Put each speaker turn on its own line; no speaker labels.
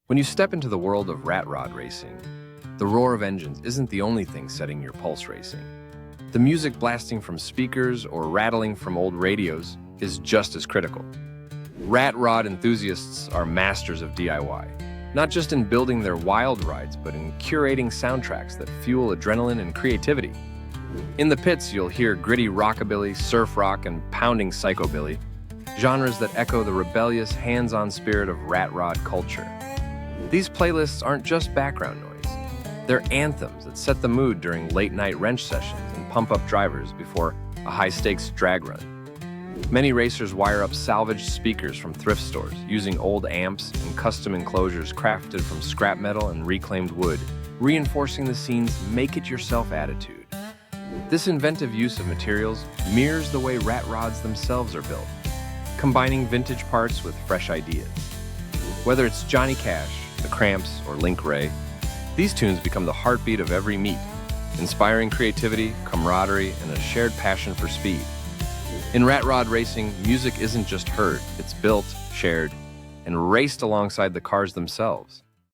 When you step into the world of rat rod racing, the roar of engines isn't the only thing setting your pulse racing. The music blasting from speakers or rattling from old radios is just as critical. Rat rod enthusiasts are masters of DIY, not just in building their wild rides, but in curating soundtracks that fuel adrenaline and creativity. In the pits, you'll hear gritty rockabilly, surf rock, and pounding psychobilly, genres that echo the rebellious, hands-on spirit of rat rod culture. These playlists aren't just background noise. They're anthems that set the mood during late-night wrench sessions and pump up drivers before a high-stakes drag run. Many racers wire up salvaged speakers from thrift stores, using old amps and custom enclosures crafted from scrap metal and reclaimed wood, reinforcing the scene's make-it-yourself attitude. This inventive use of materials mirrors the way rat rods themselves are built, combining vintage parts with fresh ideas. Whether it's Johnny Cash, The Cramps, or Link Wray, these tunes become the heartbeat of every meet, inspiring creativity, camaraderie, and a shared passion for speed. In rat rod racing, music isn't just heard, it's built, shared, and raced alongside the cars themselves.